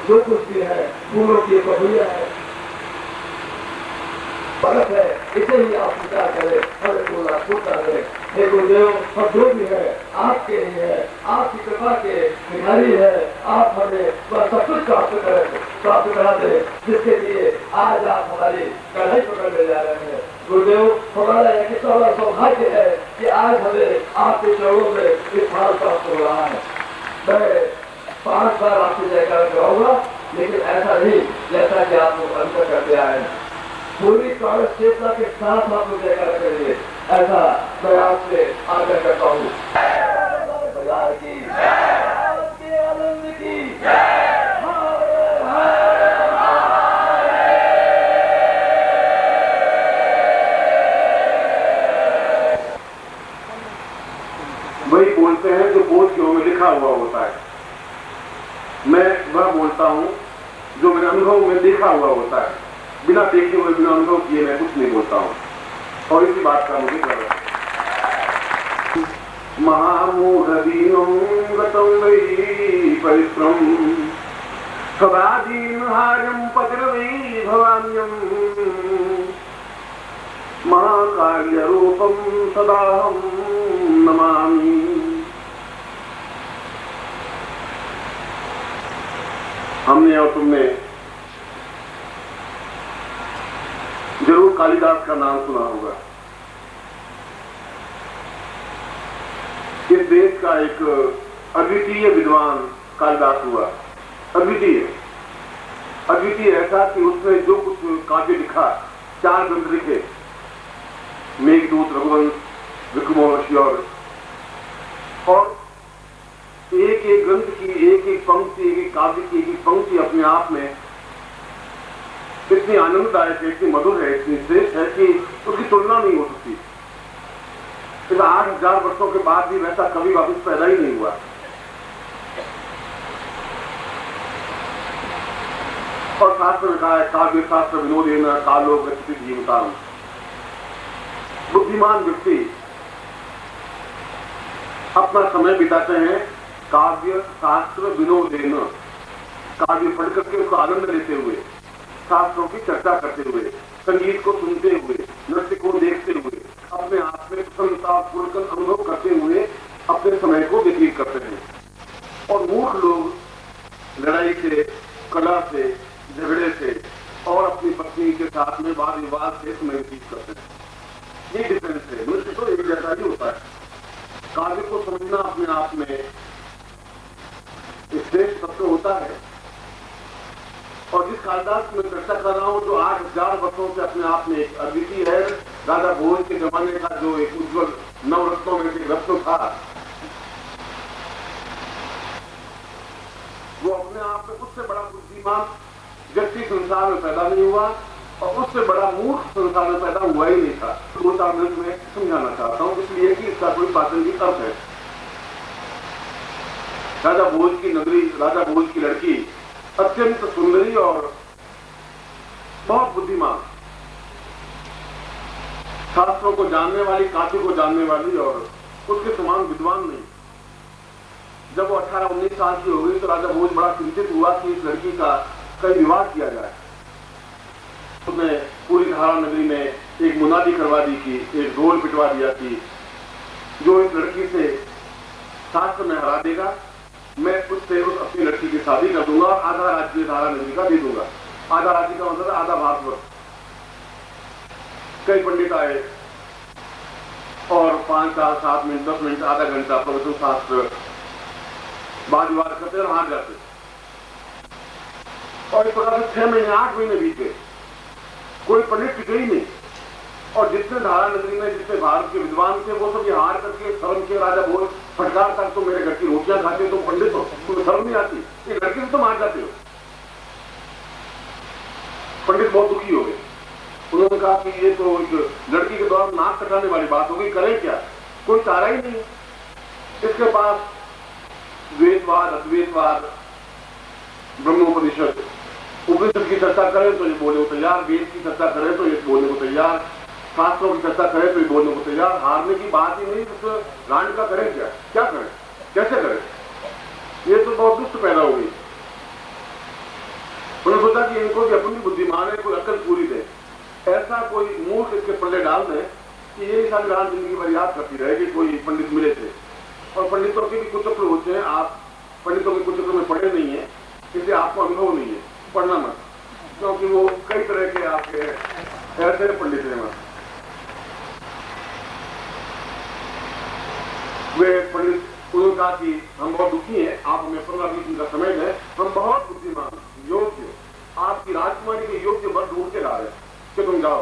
जो कुछ भी है फूलों की पहुलिया है, फर्क है, इसे ही आप विचार करें, फल फूला फूटा है। हे गुरुदेव, हम जो भी है आपके ही है, आपकी कृपा के भिखारी है। आप हमें वह सब कुछ प्राप्त करा दे जिसके लिए आज आप हमारी कढ़ाई पकड़ने जा रहे हैं। गुरुदेव, हमारा यह कितना बड़ा सौभाग्य है कि आज हमें आपके चरणों में इस फल प्राप्त हो रहा है। मैं 5 बार आपसे जयकार कराऊंगा, लेकिन ऐसा नहीं जैसा कि आप लोग अंतर करते आए हैं। पूरी कांग्रेस चेतना के साथ आप लोग जयकार करेंगे, ऐसा मैं आपसे आग्रह करता हूँ। वही बोलते हैं जो बोध क्यों में लिखा हुआ होता है। मैं वह बोलता हूं जो मेरे अनुभव में लिखा हुआ होता है। बिना देखे हुए, बिना अनुभव किए मैं कुछ नहीं बोलता हूं, और इसी बात का मुझे गर्व है। महामूढ़दीनं गतं वै परिश्रम सदा दीनहार्यं पतिर्वै भवान्यं महाकार्यरूपं सदाहं नमामि। हमने और तुमने जरूर कालिदास का नाम सुना होगा। इस देश का एक अद्वितीय विद्वान कालिदास हुआ। अद्वितीय ऐसा कि उसने जो कुछ काव्य लिखा, 4 ग्रंथ लिखे, मेघदूत, रघुवंश, विक्रमोर्वशी, और एक एक ग्रंथ की एक एक पंक्ति, एक एक काव्य की एक एक पंक्ति अपने आप में इतनी आनंददायक है, इतनी मधुर है, इतनी श्रेष्ठ है कि उसकी तुलना नहीं हो सकती। इस 8000 वर्षों के बाद भी वैसा कभी वापस पैदा ही नहीं हुआ। और शास्त्र में कहा है, काव्य शास्त्र विनोदेन कालो गच्छति जीवताम। बुद्धिमान व्यक्ति अपना समय बिताते हैं काव्य शास्त्र विनोदेन, काव्य पढ़ करके उसका आनंद लेते हुए, शास्त्रों की चर्चा करते हुए, संगीत को सुनते हुए, नृत्य को देखते हुए, अपने आप में प्रसन्नता पूर्वक अनुभव करते हुए अपने समय को व्यतीत करते हैं। और मूर्ख लोग लड़ाई से, कला से, झगड़े से और अपनी पत्नी के साथ में वाद विवाद से समय व्यतीत करते हैं। ये डिफरेंस है। नृत्य तो एक जैसा ही होता है। काव्य को समझना अपने आप में श्रेष्ठ तत्व होता है। और जिस कालिदास में चर्चा कर रहा हूं, जो 8000 वर्षों से अपने आप में एक अद्वितीय है, राजा भोज के जमाने का जो एक उज्ज्वल नवरत्नों में से रत्न था, वो अपने आप में उससे बड़ा बुद्धिमान व्यक्ति संसार में पैदा नहीं हुआ और उससे बड़ा मूर्ख संसार में पैदा हुआ ही नहीं था। 2-4 मिनट में समझाना चाहता हूं, इसलिए कि इसका कोई प्रासंगिक अर्थ है। राजा भोज की नगरी, राजा भोज की लड़की अत्यंत सुंदरी और बहुत बुद्धिमान, शास्त्रों को जानने वाली, काव्य को जानने वाली, और उसके समान विद्वान नहीं। जब वो 18-19 साल की हो गई तो राजा भोज बड़ा चिंतित हुआ कि इस लड़की का कई विवाह किया जाए। उसने पूरी धारा नगरी में एक मुनादी करवा दी कि एक ढोल पिटवा दिया कि जो इस लड़की से शास्त्र में हरा देगा, मैं उससे उस अपनी लड़की की शादी कर दूंगा और आधा राज्य धारा नगरी का दे दूंगा। आधा राज्य का मतलब आधा भारतवर्ष। कई पंडित आए और 5-7 मिनट, 10 मिनट, आधा घंटा प्रवचन शास्त्र वाद विवाद करते और हार जाते। और इस प्रकार से 6 महीने, 8 महीने बीत गए, कोई पंडित टिके ही नहीं। और जितने धारा नगरी में, जितने भारत के विद्वान थे, वो सब ये हार करके शर्म के राजा भोज फटकार तक, तो मेरे घर की रोटियां खाते, तो पंडित हो, तुम्हें शर्म नहीं आती, ये लड़की से तो मार जाते हो। पंडित बहुत दुखी हो गए। उन्होंने कहा कि ये तो एक लड़की के द्वारा नाक कटाने वाली बात हो गई, करें क्या, कोई चारा ही नहीं। इसके पास द्वैतवाद, अद्वैतवाद, ब्रह्मोपनिषद, उपनिषद की चर्चा करें तो ये बोलने को तैयार, वेद की चर्चा करें तो ये बोलने को तैयार, शास्त्रों की चर्चा करें तो ये बोलने को तैयार। हारने की बात ही नहीं, तो रांड का करें क्या करें, कैसे करें? ये तो बहुत दुष्ट पैदा हो गई। कि इनको भी अपनी बुद्धिमान है, कोई अक्ल पूरी दे। ऐसा कोई मूर्ख इसके पल्ले डाल दें कि ये सारी रात जिंदगी भर याद करती रहेगी कोई पंडित मिले थे। और पंडितों के भी कुछ अक्ल होते हैं, आप पंडितों के कुछ अक्ल में पढ़े नहीं है, इसलिए आपको अनुभव नहीं है, पढ़ना मत, क्योंकि वो कई तरह के आपके ऐसे पंडित हैं। वे पंडित उन्होंने कहा कि हम बहुत दुखी हैं, आप हमें 15-20 दिन का समय दें, हम बहुत बुद्धिमान योग्य आपकी राजकुमारी के योग्य वर ढूंढ के ला रहे हैं कि तुम जाओ।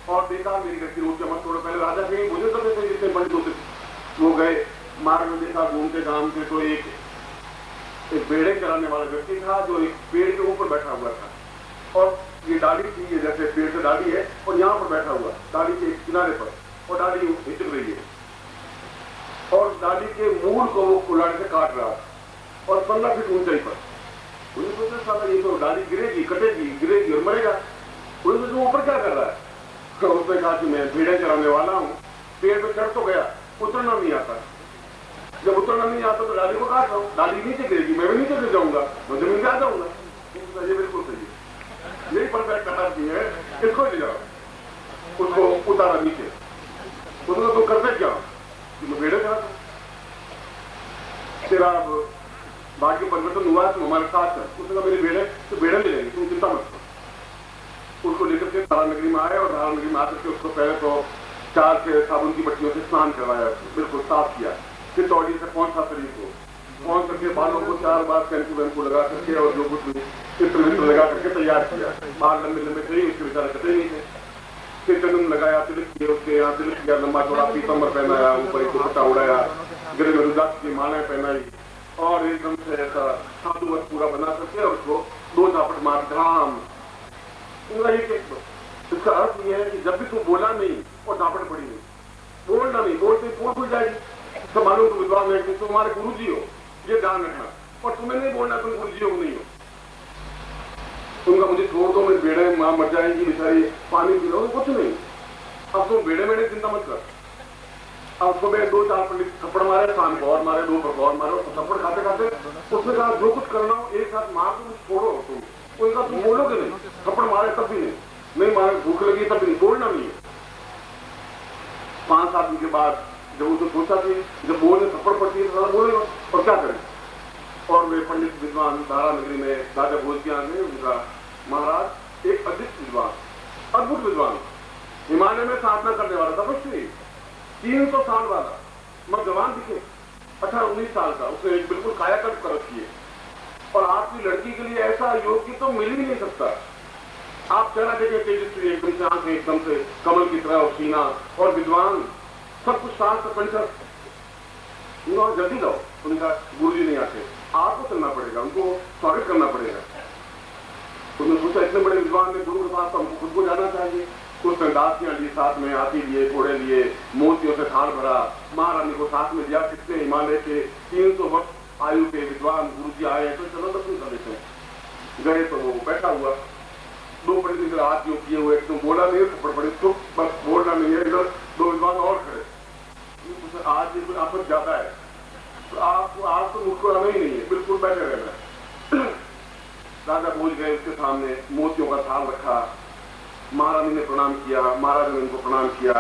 और देखा मेरी घर की रोज चमक, थोड़ा पहले राजा के मुझे करते थे जितने पंडित होते वो गए मार्ग में, देखा घूमते काम थे तो एक बेड़े चलाने वाला व्यक्ति था जो एक पेड़ के ऊपर बैठा हुआ था, और ये डाली थी, ये जैसे पेड़ से डाली है और यहाँ पर बैठा हुआ डाली के किनारे पर, और डाली हिचक रही है और डाली के मूल को वो कुल्हाड़ी से काट रहा और 15 फीट ऊंचाई पर। उन्हें सोचा साला ये तो डाली गिरेगी, कटेगी, गिरेगी और मरेगा। उन्हें सोचा ऊपर क्या कर रहा है, तो उसने कहा कि मैं भेड़े चराने वाला हूँ, पेड़ पे चढ़ तो गया, उतरना नहीं आता, जब उतरना नहीं आता तो डाली को काट रहा हूँ, डाली नीचे गिरेगी, मैं भी नीचे गिर जाऊंगा, मैं जमीन पे आ जाऊंगा। ये बिल्कुल सही है, यही परफेक्ट कहानी है, इसको ले जाओ, उसको उतारा नीचे। उसने तो करते क्या कि मैं भेड़े चढ़ा तेरा भाग्य परिवर्तन हुआ, तुम हमारे साथ है। उसने कहा मेरी भेड़े तो भेड़े मिलेंगी, तुम चिंता मत करो। उसको लेकर के धारा नगरी में आया और धारा नगरी में आकर के उसको पहले तो 4 से साबुन की बट्टियों से स्नान करवाया, बिल्कुल साफ किया, फिर तौड़ी से पहुंचा शरीर को, पहुंच करके बालों को 4 बार शैम्पू वैम्पू लगा करके और जो कुछ इत्र लगा करके तैयार किया। बाल लंबे लंबे थे, उसके बेचारे कटे नहीं थे। फिर चंदन लगाया, तिलक किए, उसके यहाँ तिलक किया, लंबा थोड़ा पीतम्बर पहनाया, ऊपर एक दुपट्टा उड़ाया, गले में रुद्राक्ष की मालाएं पहनाई और एकदम से ऐसा साधुवत पूरा बना करके और उसको 2 झापट मार धाम। इसका अर्थ यह है कि जब भी तू बोला नहीं और झापट पड़ी नहीं, बोलना नहीं, बोलते पोल खुल जाएगी। तो मालूम तो विद्वान है कि तुम हमारे गुरु जी हो, ये ध्यान रखना, और तुम्हें नहीं बोलना तुम गुरु जी हो नहीं हो। उनका मुझे छोड़ दो, मैं बेड़े मां मर जाएंगी बेचारी, पानी पी लो, कुछ नहीं, अब तुम बेड़े बेड़े चिंता मत कर। अब सुबह 2-4 पंडित थप्पड़ मारे, शाम को और मारे, 2 पर और मारो, थप्पड़ खाते खाते उसने कहा जो कुछ करना हो एक साथ मार तुम छोड़ो तुम। उनका तुम बोलोगे नहीं, थप्पड़ मारे तब भी नहीं मारे, भूख लगी तब भी नहीं, बोलना नहीं है। 5-7 दिन के बाद जब उसने सोचा कि जब बोलने थप्पड़ पड़ती है तो बोलेगा और क्या करें। और वे पंडित विद्वान धारा नगरी में राजा भोज के आगे उनका महाराज एक अद्भुत विद्वान, अद्भुत विद्वान, हिमालय में साधना करने वाला तपस्वी, 300 साल वाला, मगर जवान दिखे, 18-19 साल का, उसने एक बिल्कुल कायाकल्प कर रखी है। और आपकी लड़की के लिए ऐसा योग्य तो मिल ही नहीं सकता। आप चेहरा देखें, तेजस्वी, एकदम से आंखें एकदम से कमल की तरह, और सीना और विद्वान, सब कुछ शांत पंचर। जल्दी जाओ, उनका गुरु जी नहीं आते, आपको चलना पड़ेगा, उनको स्वागत करना पड़ेगा। उन्होंने सोचा इतने बड़े विद्वान ने गुरु के पास तो हमको खुद को जाना चाहिए। कुछ दासियां लिए, साथ में हाथी लिए, घोड़े लिए, मोतियों से थाल भरा, महारानी को साथ में दिया। कितने हिमालय के 300 वर्ष आयु के विद्वान गुरु जी आए, तो चलो दर्शन कर लेते हैं। गए तो वो बैठा हुआ, 2 पंडित इधर हाथ योग किए हुए, एकदम बोला नहीं, थप्पड़ पड़े, चुप, बस बोलना नहीं है। इधर 2 विद्वान और खड़े, आज ये कोई आफत ज्यादा है तो आप तो मुस्कुराना ही नहीं है, बिल्कुल बैठे रहना। राजा भोज गए, उसके सामने मोतियों का थाल रखा, महारानी ने प्रणाम किया, महाराज ने उनको प्रणाम किया,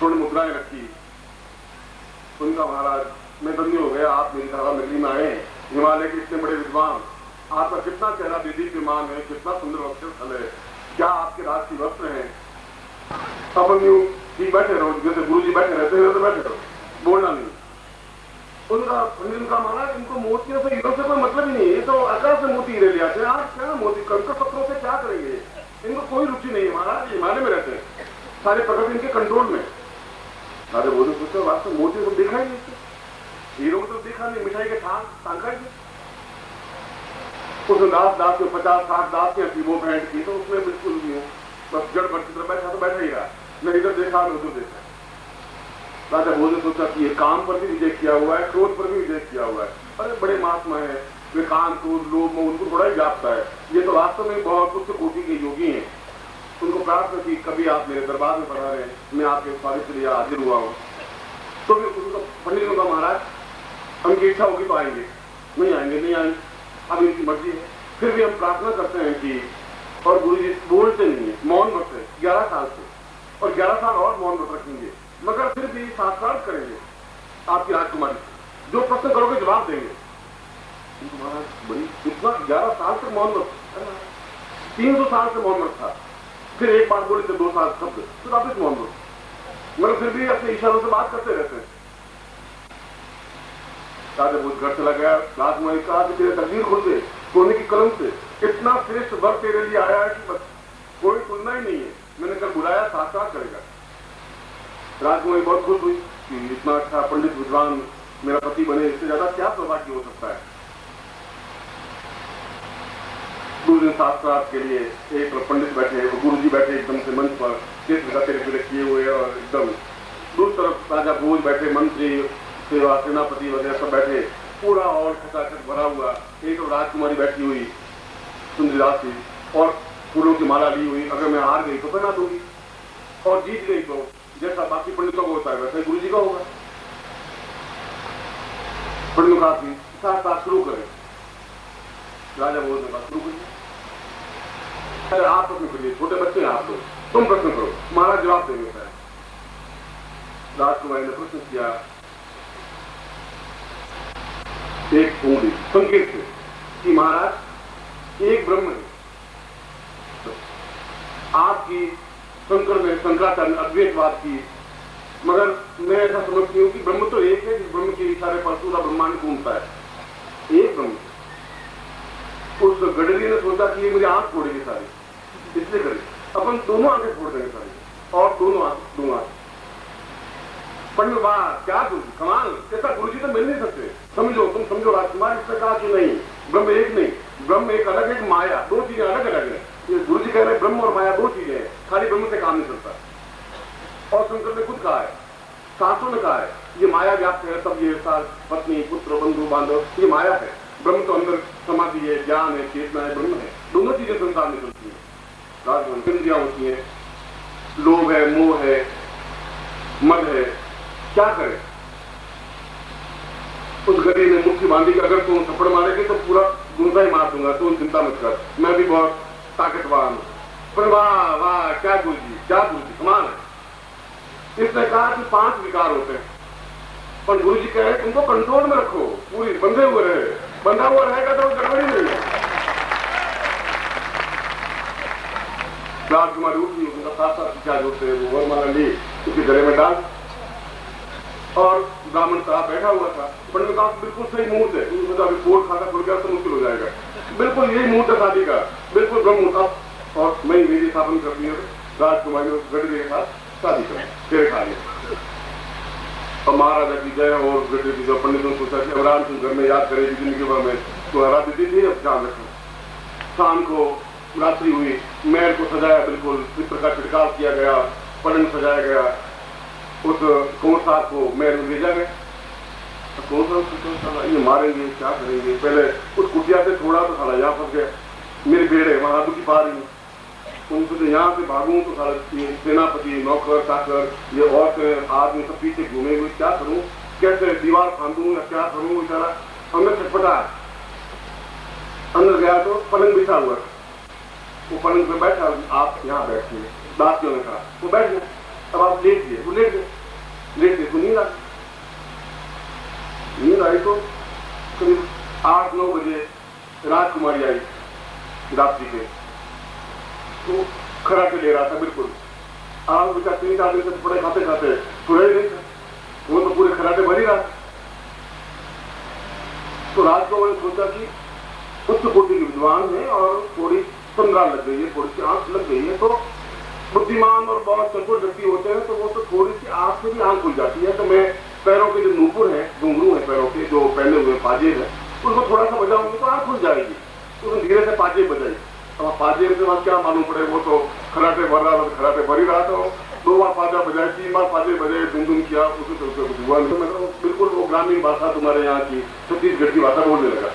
थोड़ी मुद्राएं रखी। उनका महाराज मैं धन्य हो गया, आप मेरी धारा नगरी में आए, हिमालय के इतने बड़े विद्वान, आपका कितना चेहरा दीप्यमान है, कितना सुंदर वस्त्र स्थल है, क्या आपके राष्ट्रीय वस्त्र हैं। अब यूं बैठे रहो, जैसे गुरु जी बैठे रहते हैं तो बैठे रहो, बोलना नहीं। उनका महाराज, इनको मोतियों से हीरों से कोई मतलब ही नहीं है, तो आकाश से मोती हीरे ले आते हैं, आप क्या मोती कंकर पत्थरों से क्या करेंगे, इनको कोई रुचि नहीं है। महाराज हिमालय में रहते हैं, सारे प्रकृति इनके कंट्रोल में। अरे बोले सोचो वास्तव मोती तो देखा ही नहीं, हीरो तो देखा नहीं, मिठाई के टांका ही। उसने दास में 50-60 दास की वो भेंट की, तो उसमें बिल्कुल नहीं, बस जड़ भर की तरह बैठा तो बैठा ही रहा, न इधर देखा न उधर देखा। राजा भोज ने सोचा कि ये काम पर भी विजय किया हुआ है, क्रोध पर भी विजय किया हुआ है, अरे बड़े महात्मा है, वे काम क्रोध लोभ में उनको थोड़ा ही व्यापता है, ये तो वास्तव में बहुत उच्च कोटि के योगी हैं। उनको प्रार्थना की कभी आप मेरे दरबार में पढ़ा रहे, मैं आपके स्वागत के लिए हाजिर हुआ हूँ। तो भी उनको पंडित ने कहा महाराज उनकी इच्छा होगी तो आएंगे, नहीं आएंगे, अब इनकी मर्जी है। फिर भी हम प्रार्थना करते हैं कि, और गुरु जी बोलते नहीं है, मौन व्रत है 11 साल से, और 11 साल और मौन व्रत रखेंगे, मगर फिर भी साक्षात करेंगे आपकी राजकुमारी से। जो प्रश्न करोगे जवाब देंगे। महाराज बड़ी इतना 11 साल तक मौन व्रत, 300 साल से मौन व्रत था, फिर एक बार बोले थे 2 साल शब्द, फिर वापिस मौन व्रत, मगर फिर भी अपने इशारों से बात करते रहते हैं। राजा भोज घर चला गया, राजकुमारी कहा कि तेरे तकदीर खुल गए, सोने की कलम से इतना श्रेष्ठ वर तेरे लिए आया है कि बस कोई तुलना ही नहीं है, मैंने कल बुलाया साक्षात करेगा। राजकुमारी बहुत खुश हुई कि इतना अच्छा पंडित विद्वान मेरा पति बने, इससे ज्यादा क्या सौभाग्य हो सकता है। 2 दिन साक्षात के लिए एक पंडित बैठे, गुरु जी बैठे एकदम से मंच पर, चित्र तेरे किए हुए, और एकदम दूसरी तरफ राजा भोज बैठे, मंत्री सेवा सेनापति वगैरह सब बैठे, पूरा और खचाखच भरा हुआ। एक राजकुमारी बैठी हुई सुंदरी राशि, और फूलों की माला ली हुई, अगर मैं हार गई तो पहना दूंगी, और जीत गई तो जैसा बाकी पंडितों को होता है वैसा गुरु जी का होगा। पंडित कहा कि साथ शुरू करें। राजा भोज ने कहा शुरू करिए, अरे आप प्रश्न करिए, छोटे बच्चे हैं आप लोग, तुम प्रश्न करो, महाराज जवाब देंगे। राजकुमारी ने प्रश्न किया एक उंगली संकेत से कि महाराज एक ब्रह्म है, आपकी शंकर ने शंकराचार्य अद्वैतवाद की, मगर मैं ऐसा समझती हूँ कि ब्रह्म तो एक है, जिस ब्रह्म के इशारे पर पूरा ब्रह्मांड घूमता है, एक ब्रह्म। उस गडरी ने सोचा कि ये मुझे आंख फोड़ेगी सारी, इसलिए करें अपन दोनों आंखें फोड़ देंगे सारी, और दोनों आंख दूंगा। पंडित वाह क्या गुरु जी कमाल, ऐसा गुरु जी तो मिल नहीं सकते, समझो तुम समझो राजकुमार। इसने कहा कि नहीं, ब्रह्म एक नहीं, ब्रह्म एक अलग है, माया, 2 चीजें अलग अलग है। ये गुरु जी कह रहे हैं ब्रह्म और माया 2 चीजें हैं, खाली ब्रह्म से काम नहीं चलता। और शंकर ने खुद कहा है, शास्त्रों ने कहा है, ये माया व्याप्त है, सब ये पत्नी पुत्र बंधु बांधव ये माया है, ब्रह्म तो अंदर समाधि है, ज्ञान है, चेतना है, ब्रह्म है, दोनों चीजें संसार में चलती है। इंद्रियां होती है, लोभ है, मोह है, मद है, क्या करें। उस गरीब ने मुट्ठी बांधी कि अगर तुम थप्पड़ मारेगी तो पूरा गुंजा ही मार दूंगा, तुम चिंता मत कर, मैं भी बहुत ताकतवान हूं। पर वाह वाह क्या गुरु जी कमाल है। इसने कहा कि 5 विकार होते हैं, पर गुरु जी कहे तुमको कंट्रोल में रखो, पूरी बंधे हुए रहे, बंधा हुआ रहेगा तो गड़बड़ी नहीं है। राजकुमारी उठी, उनका साथ क्या जोड़ते हैं वो वरमाला ली, उसके गले में डाल, और ब्राह्मण साहब बैठा हुआ था। पंडित कहा बिल्कुल सही मुहूर्त है, अभी कोट खाता खुल गया तो मुश्किल हो जाएगा, बिल्कुल यही मुहूर्त है शादी का, बिल्कुल ब्रह्म मुहूर्त। और मैं मेरी स्थापन कर दी, राजकुमारी गडरी के साथ शादी कर तेरे खा लिया। और महाराजा की जय और गडरी की जय। पंडितों ने सोचा कि अवराम सिंह घर में याद करेगी जिंदगी भर में, तो रात दी थी, अब ध्यान रखो। शाम को रात्रि हुई, महल को सजाया, बिल्कुल चित्र का छिड़काव किया गया, पलंग सजाया गया, उस कुंवर साहब को महल में भेजा गया। ये मारेंगे क्या करेंगे, पहले उस कुटिया से थोड़ा तो साला यहाँ फंस गया, मेरे बेड़े वहां की पा रही, उनको यहाँ से भागूं तो साला सेनापति नौकर चाकर ये औरतें आदमी सब पीछे घूमे हुए, क्या करूं, कैसे दीवार फांदूं या क्या करूं। बेचारा अंदर छटपटा, अंदर गया तो पलंग बिछा हुआ, वो पलंग पे बैठा, आप यहाँ बैठिए, दासियों ने कहा, वो बैठ गए। अब आप लेट गए, वो लेट गए तो नींद आई तो करीब 8-9 बजे राजकुमारी आई रात्रि के, तो खराटे ले रहा था, बिल्कुल आज बेचा 3-4 दिन से थोड़े खाते खाते सोया ही नहीं था, वो तो पूरे खराटे भर ही रहा। तो राजकुमारी ने सोचा कि उच्च कोटि के विद्वान है और थोड़ी संद्रा लग गई है, थोड़ी सी आंख लग गई है, तो बुद्धिमान और बहुत चतुर व्यक्ति होते हैं तो वो तो थोड़ी सी आंख से भी आंख खुल जाती है। तो मैं पैरों के जो नूपुर है, घुंघरू है पैरों के जो पहने हुए पाजेब है, उसको थोड़ा सा बजाऊंगी तो आंख खुल जाएगी। तो उसने धीरे से पाजेब बजाई। अब पाजेब के बाद क्या मालूम पड़े, वो तो खराटे भर रहा था, खराटे भर ही रहा था। 2 बार पाजा बजाए, 3 बार पाजे बजाए, दुम किया, उससे कुछ हुआ नहीं। बिल्कुल वो ग्रामीण भाषा तुम्हारे यहाँ की छत्तीसगढ़ की भाषा बोलने लगा।